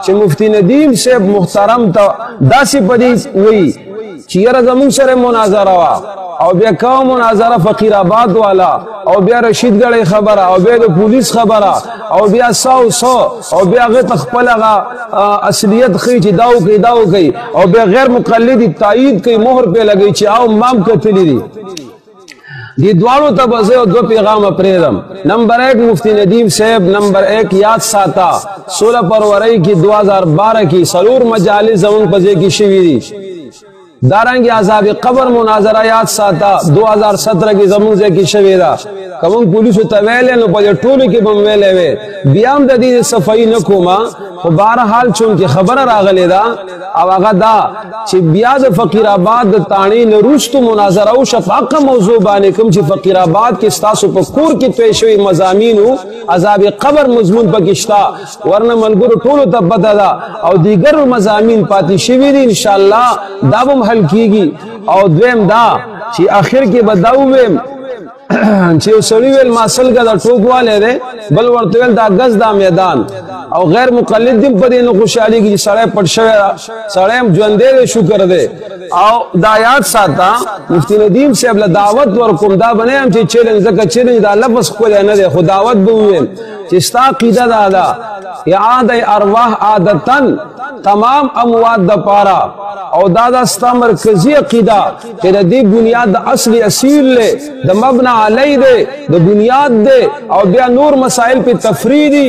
چې مفتی ندیم صاحب محترم ته داسې پدې وی چې یاره زمونږ سره مناظره وا او بیا کوم مناظره فقیر آباد والا او بیا رشید غړی خبره او بیا د پولیس خبره او بیا سو او بیا هغه تخپل هغه اصلیت خي چې داو کوي او بیا غیر مقلد تایید کوي مهر په لګي چې او مام کتلی دي دی دوارو تا بزے دو پیغام پریدم نمبر 1 مفتی ندیم صاحب نمبر 1 یاد ساتا 16 فروری کی 2012 کی سرور مجالس زمون پزے کی شوی دی دارنگی عذاب قبر مناظرہ یاد ساتا 2017 کی زمون سے کی شوی دا کمون پولیسو تویلے نو پجے ٹولی کی بم ویلے وے بیام دا دی صفائی نکوما خو بارحال چونکہ خبر راغلی دا او هغه دا چې بیا د فقیر آباد د تانی نروستو مناظره او شفاقه موضوع باندې کوم چې فقیر آباد کې ستاسو په کور کې پیښ شوی مضامینو عذاب قبر مضمون پکښتا ورنه ملګرو ټولو ته پته ده او دیگر مضامین پاتې شوي دي ان شاء الله دا به حل کیږي او دویم دا چې اخر کې بداو ویم چې سړی ویل ما سلګه دا ټوکواله ده بل ورته ویل دا غز دا میدان او غیر مقلد دې په دې نو خوشالي کې سړی پټ شوی سړی هم ژوندې شکر ده او دا یاد ساته مفتی ندیم صاحب له دعوت ورکوم دا بنه هم چې چیلنج زکه چیلنج دا لفظ خو نه ده خو دعوت به ویم چې ستا عقیده دا ده اعاده ارواح عادتن تمام اموات د پارا او دا ستا مرکزی عقیده چې د دې بنیاد د اصلي اصیل له د مبنى علی ده د بنیاد ده او بیا نور مسائل په تفریدی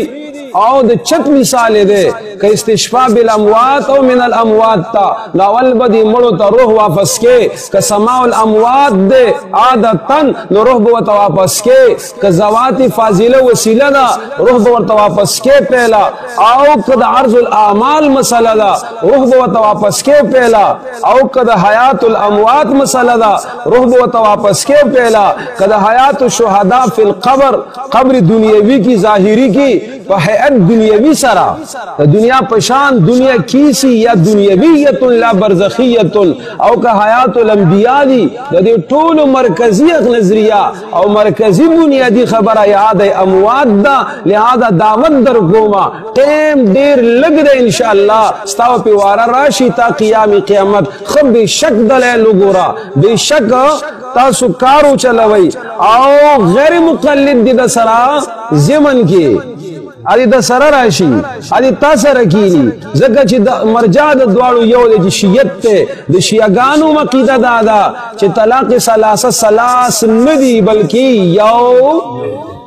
او د چت مثال ده کہ استشفاء بالاموات او من الاموات تا لاول بدی مړو ته روح واپس کې کہ سماع الاموات ده عادتن نو روح به واپس کې کہ ذوات فاضله وسیله ده روح به واپس کې پہلا او کد عرض الاعمال مسئلہ ده روح به واپس کې پہلا او کد حیات الاموات مسئلہ ده روح به واپس کې پہلا کد حیات الشهداء فی القبر قبر دنیاوی کی ظاہری کی فحیات دنیاوی سرا دنیا پشان دنیا کیسی یا دنیاویت لا برزخیت او کا حیات الانبیاء دی دے ټول مرکزی نظریہ او مرکزی بنیادی خبر یاد اموات دا لہذا دعوت در کوما ٹیم دیر لگ دے انشاءاللہ ستاو پی وارا راشی تا قیام قیامت خب بے شک دلیل گورا بے شک تاسو کارو چلوئی او غیر مقلد دی دا سرا زمن کی ادي د سره راشي ادي تاسو رکینی زکه چې مرجع د دواړو یو د شیعت ته د شیعاګانو عقیده دا چې طلاق ثلاث ندی بلکې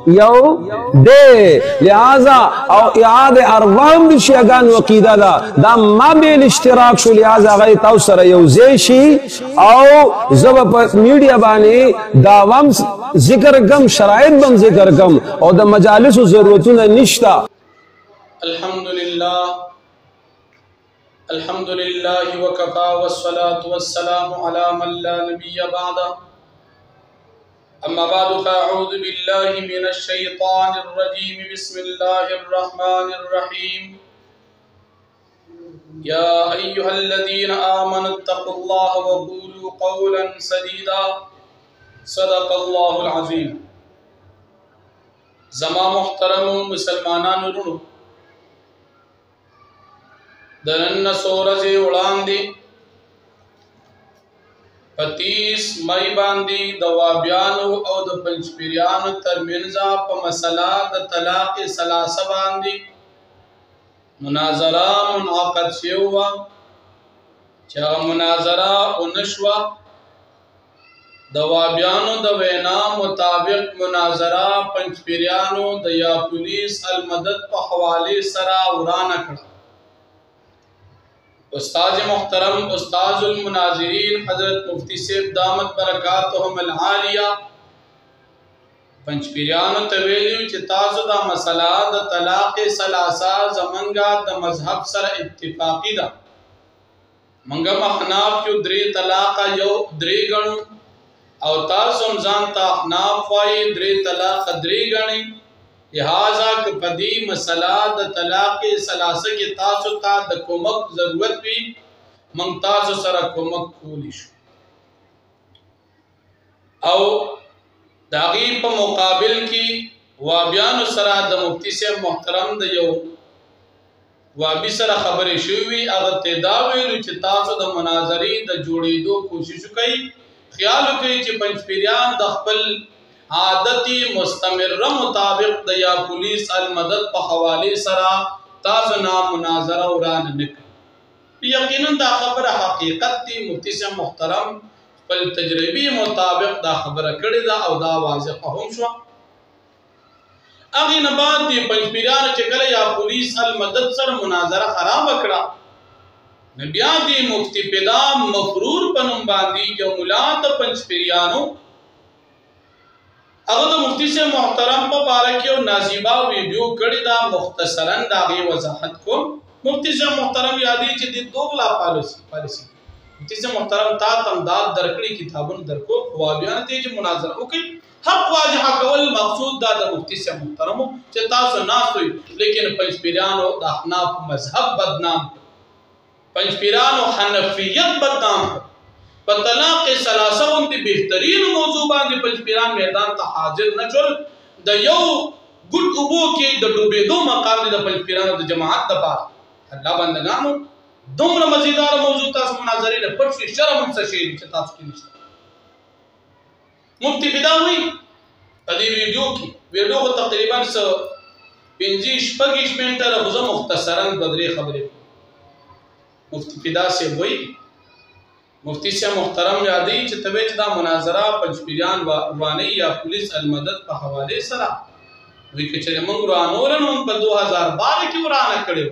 یو دے لہذا او اعاده ارواح د شیعاګانو عقیده دا ما بیل اشتراک شو لہذا غي تاسو سره یو زیشي او زب په میډیا باندې داوام ذکر کم شرائط بم ذکر کم او د مجالس و ضرورتونه نشتا الحمدللہ وکفا والصلاة والسلام علی من لا نبی بعد اما بعد فاعوذ باللہ من الشیطان الرجیم بسم اللہ الرحمن الرحیم یا ایہا الذین آمنوا اتقوا اللہ وقولوا قولا سدیدا صدق اللہ العظیم زما محترم مسلمانان رونو دنن سورز وړاندې 30 مئی باندې د وابیانو او د پنچپریانو ترمنځ په مسله د طلاق ثلاثه باندې مناظره منعقد شوه چې مناظره ونشوه د وابیانو د وینا مطابق مناظره پنچپریانو د یا پولیس المدد په حواله سره ورانه کړه استاد محترم استاد المناظرین حضرت مفتی صاحب دامت برکاتهم العالیہ پنچپریانو ته ویلو چې تاسو دا مسله د طلاق ثلاثه زمنګا د مذهب سره اتفاقی ده منګه محناف چې درې طلاق یو درې غنو او تاسو ځان ته احناف وایي درې طلاق درې غني لہذا کہ پدی مسئلہ دا طلاق ثلاثه کی تاسو تا دا کومک ضرورت بھی منگ تاسو سرا کومک کولی شو او داغی پا مقابل کی وابیانو سرا دا مفتی سے محترم دا یو وابي سره خبرې شوې هغه ته دا ویلو چې تاسو د مناظرې د جوړېدو کوشش وکړئ خیال وکړئ چې پنچپریان د خپل عادتي مستمره مطابق د یا پولیس المدد په حوالې سره تاسو نه مناظره ورانه نه کړي یقینا دا خبره حقیقت دی مفتی صاحب محترم خپل تجربې مطابق دا خبره کړې ده او دا واضح هم شوه اغه نه بعد دی پنچپریان چې کله یا پولیس المدد سره مناظره خراب کړه نو بیا دی مفتی فدامفرور په نوم باندې یو مولا د پنچپریانو هغه د مفتی سے محترم په باره کې یو نازیبا ویډیو کړی دا مختصرا د هغې وضاحت کوم مفتی سے محترم یادې چې د دوغلا پالیسي مفتی سے محترم تا تمداد درکړي کتابونه درکو خوابیان ته چې مناظره وکړي حق واضح کول مقصود دا د مفتی سے محترمو چې تاسو ناستوي لیکن پنچپریانو د احناف مذهب بدنام پنچپریانو حنفیت بدنام په طلاق ثلاثه باندې بهترین موضوع باندې پنچپریان میدان ته حاضر نه شول د یو ګډ اوبو کې د ډوبېدو مقام دی د پنچپریانو د جماعت لپاره الله بندگانو دومره مزیدار موضوع تاسو مناظرې نه پټ شي شرم هم څه شی چې تاسو کې نشته مفتی فدا وی په دې ویډیو خو تقریبا 15-16 منټه راځه مختصرا بدري خبرې مفتی فدا سے وی مفتی سے محترم یادی چې تبه چې دا مناظره پنچپریان وانی یا پولیس المدد په حواله سره وی چې موږ ورانول نو په 2012 کې ورانه کړو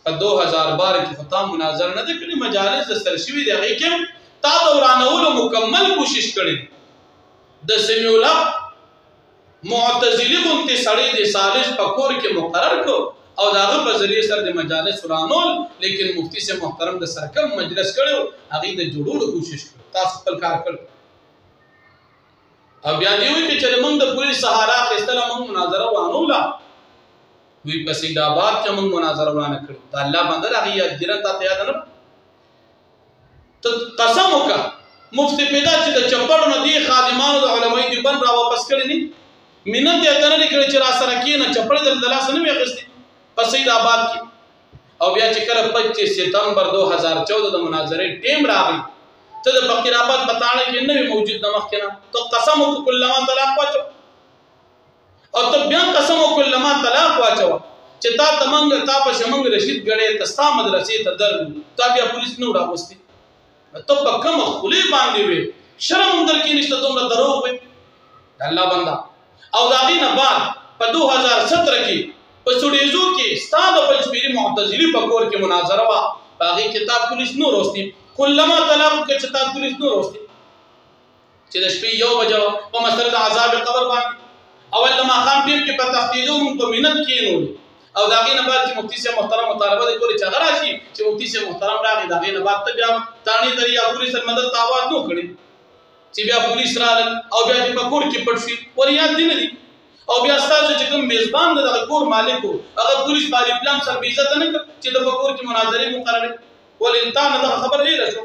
په 2012 کې فتا مناظره نه کړې مجالس د سرشوي دی هغه کې تا د ورانولو مکمل کوشش کړې د سمیولا معتزلی غونتی سړی د سالس په کور کې مقرر کو او داغه په ذریعہ سره د مجالس ورانول لیکن مفتی سے محترم د سرکم مجلس کړو هغه د جوړولو کوشش کړ تاسو خپل کار کړ او بیا دی وی چې موږ د پولیس سهارا خستله موږ مناظره وانولا وی په سیدآباد کې موږ مناظره ورانه کړو د الله باندې هغه اجر ته یاد نه ته قسم وکړه مفتی پیدا چې د چپړو نه دی خادمانو د علماء دی بن را واپس کړی نه مینت یې تنه کړی چې را سره کینه چپړې د لاس نه ویغستې په سیدآباد کې او بیا چې کله 25 ستمبر 2014 د مناظرې ټیم راغی ته د فقیر آباد بتاړه کې نه موجود د مخ کې نه تو قسم وکړه کلمه طلاق واچو او ته بیا قسم وکړه کلمه طلاق واچو چې تا تمنګ تا په شمنګ رشید غړې تستا مدرسې ته درلو تا بیا پولیس نو راوستي ته په کوم خولي باندې وي شرم در کې نشته دومره دروغ وي الله بندا او دا غینه بعد په 2017 کې په سټوډیزو کې ستاسو پنچپیری معتزلی په کور کې مناظره وا باغی کتاب پولیس نو روستي کلمه طلاق کې چې تاسو پولیس نو روستي چې د شپې 1 بجې په مسله د عذاب قبر باندې اول لما خام ټیم کې په تحقیقو په مینت کې نو او دا غینه بعد چې مفتی سے محترم مطالبه کوي چې غرا شي چې مفتی سے محترم راغی دا غینه بعد ته بیا تانی دریا پولیس مدد تاوات نو کړی چې بیا پولیس راغل او بیا په کور کې پټ شي ور یاد دي نه دي او بیا تاسو چې کوم میزبان د کور مالک هغه پولیس باندې پلان سره به عزت نه چې د کور کې مناظره مقرره ول انسان دا خبر نه رسو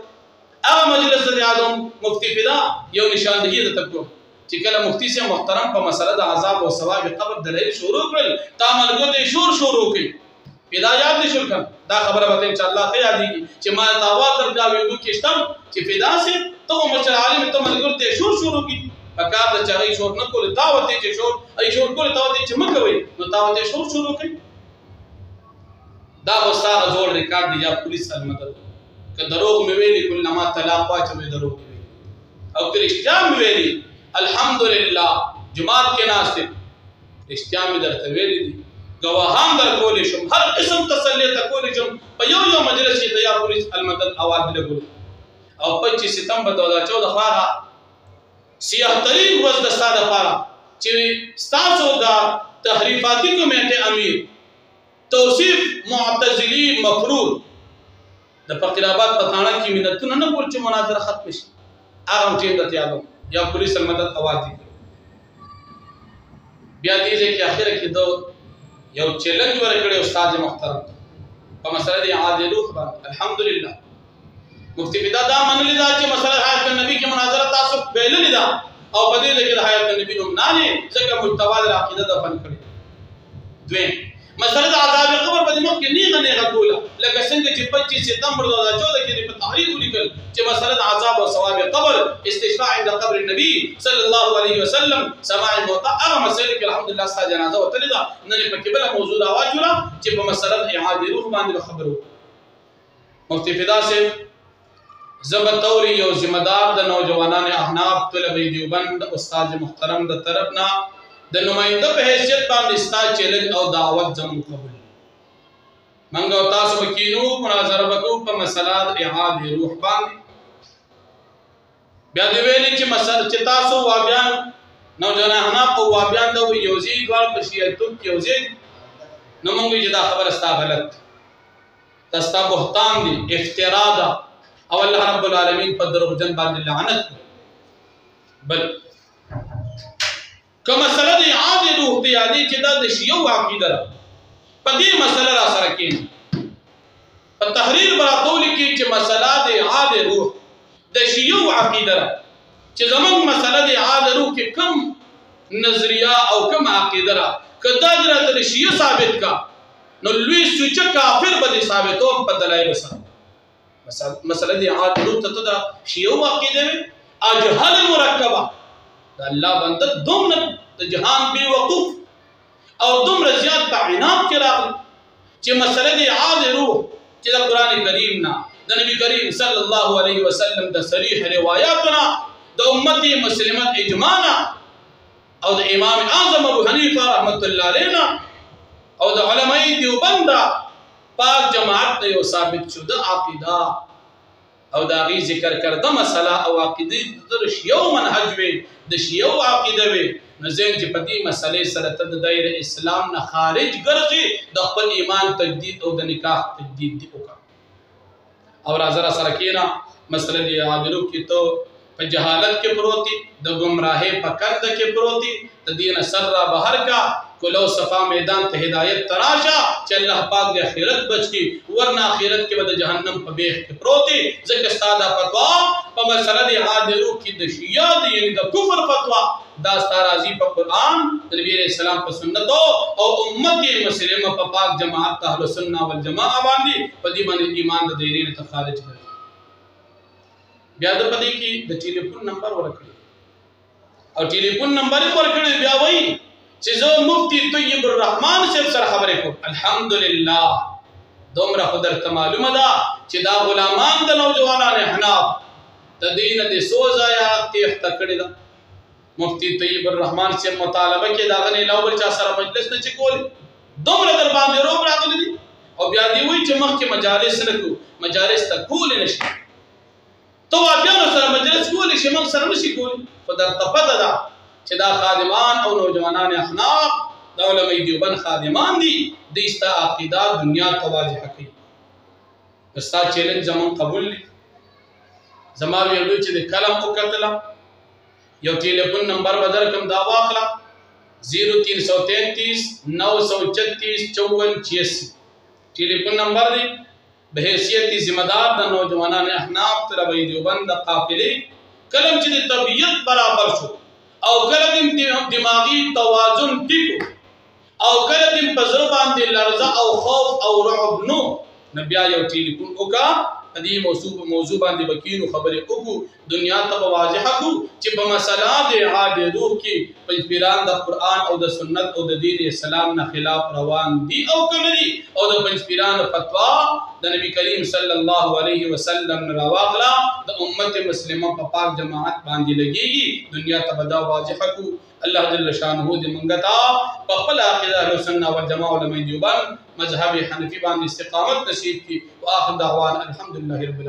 هغه مجلس د اعظم مفتی فدا یو نشاندهی د تکو چې کله مفتی سے محترم په مسله د عذاب او ثواب قبر دلیل شروع کړل تا ملګرو ته شروع کړي پیدا یاد نشول کړ دا خبره به ان شاء الله ته یادېږي چې ما دعوا درکاوې نو کېشتم چې فدا سے ته مشر عالم ته ملګرو ته شروع کړي پکار د چاغي شور نه کول دعوت چې شور ای شور کول دعوت چې مکوي نو دعوت شروع کړي دا وساره زول ریکارډ دی یا پولیس المدد که دروغ مې ویلي کلمه طلاق واچوي دروغ او که رښتیا مې ویلي الحمدلله جماعت کې ناست رښتیا مې درته ویلي دي گواهان در کولی شم هر قسم تسلی ته کولی شم په یو مجلس کې د یا پولیس المدد اواز لګول او 25 ستمبر 2014 خواغه سیاه ترین ورځ د ساده لپاره چې ستاسو د تحریفاتي کمیټې امیر توصیف معتزلی مفرور د فقیر آباد په تاڼه کې مینتونه نه کول چې مناظره ختم شي هغه ټیم د تیالو یا پولیس المدد اواز دي بیا دې کې اخر کې دو یو چیلنج ورکړی استاد محترم په مسله دی عادلو الحمدلله مفتی فدا دا منلی دا چې مسله حیات النبی کې مناظره تاسو ویللی دا او په دې کې د حیات النبی نوم نه نه ځکه متوالي عقیده دفن کړی دوی مسله د عذاب قبر په دماغ کې نیغه کوله لکه څنګه چې 25 ستمبر 2014 کې په تحریر ولیکل چې مسله د عذاب او ثواب قبر استشفاء عند قبر النبي صلی الله علیه وسلم سماع الموتى هغه مسله کې الحمدلله ستاسو جنازه وتلې ده نن په کې بل موضوع راوچوله چې په مسله د اعاده روح باندې خبرو مفتی فدا سے زبر توری یو ذمہ دار د نوجوانان احناف طلبه دیوبند استاد محترم د طرفنا د نمائنده په حیثیت باندې ستا چیلنج او دعوت زموږ قبول منګ او تاسو وکینو مناظر وکړو په مسله د اعاده روح باندې بیا دی ویلي چې مسله چې تاسو وابیان نوجوانان احناف او وابیان د یوزي دوار په شیعتوب کې یوزي نو موږ چې دا خبره ستا غلط تستا بهتان دی افترا ده او الله رب العالمین په دروغجن باندې لعنت بل که مسله د اعاده روح ته یادې چې دا د شیعو عقیده ده په دې مسله را سره کېنه په تحریر براتول کې چې مسله د اعاده روح د شیعو عقیده ده چې زمونږ مسله د اعاده روح کې کم نظریه او کم عقیده ده که دا درته د شیعه ثابت کا نو لوی سوچه کافر به ثابتوم په دلایل سره مسله د اعاده روح ته دا شیعو عقیده وي اجهل مرکبه دا الله بنده دومره د جهان بے وقوف او دومره زیات په عناد کې راغلی چې مسله د اعاده روح چې د قران کریم نه د نبی کریم صلی الله علیه وسلم د صریح روایاتنا د امت مسلمه اجماع او د امام اعظم ابو حنیفه رحمت الله علیه او د علماء دیوبند پاک جماعت ته یو ثابت شده عقیده او دا غي ذکر کرده مسله او عقیده د شیعو منهج وي د شیعو عقیده وي نو زين چې په دې مسلې سره ته د دایره اسلام نه خارج ګرځي د خپل ایمان تجدید او د نکاح تجدید دی وکړه او راځه سره کینا مسله دی عادلو کې ته په جهالت کې پروتي د گمراهۍ په کند کې پروتي د دین سر را بهر کا کلو صفا میدان ته هدایت تراشا چې الله پاک د اخرت بچي ورنه اخرت کې به جهنم په بیخ کې پروتي ځکه ستاده فتوا په مسله دی عادلو کې د شیعه دی یعنی د کفر فتوا دا ستارازی په قران نبی علیہ السلام په سنت او امت مسلمه په پاک جماعت اهل سنت والجماعه باندې په دې باندې ایمان د دایره ته خارج کړي بیا د پدې کې د ټلیفون نمبر ورکړي او ټلیفون نمبر ورکړي بیا وایي چې زه مفتی طیب الرحمن سره خبرې کوم الحمدلله دومره خدای ته معلومه ده چې دا غلامان د نوجوانان احناف د دین د سوزایا تیخ تکړه ده مفتی طیب الرحمن سے مطالبه کې دا غنی لاول چا سره مجلس نه چکول دومره در باندې روب راغلي دي او بیا دی وایي چې مخکې مجالس نکو مجالس ته کول نشي تو بیا سره مجلس کول شي موږ سره نشي کول په درته پته ده چې دا خادمان او نوجوانان احناف د علماء دیوبند خادمان دي د استا عقیده دنیا ته واضح کوي استا چیلنج زمون قبول لي زما ویلو چې د کلم او کتل یو ټلیفون نمبر بدر کم دا واخلا 0333 936 5486 ټلیفون نمبر دی به حیثیت ذمہ دار د نوجوانان احناف طلبه دیوبند قافله کلم چې د طبيعت برابر شو او کله دماغي توازن ټیکو او کله د پزړه باندې لرزه او خوف او رعب نو نبي یو ټلیفون وکا دې موضوع باندې بکینو خبرې وکړو دنیا ته واضح کو چې په مسله د اعاده روح کې پنچپیران د قران او د سنت او د دین اسلام نه خلاف روان دي او کمري او د پنچپیران فتوا د نبی کریم صلی الله علیه وسلم راواغلا د امت مسلمه په پاک جماعت باندې لګيږي دنیا ته بدا واضح کو الله جل شانه دې منګتا په خپل عقیده اهل سنت والجماعه علماء دیوبند مذهب حنفی باندې استقامت نصیب کی واخر دعوانا الحمدلله رب العالمین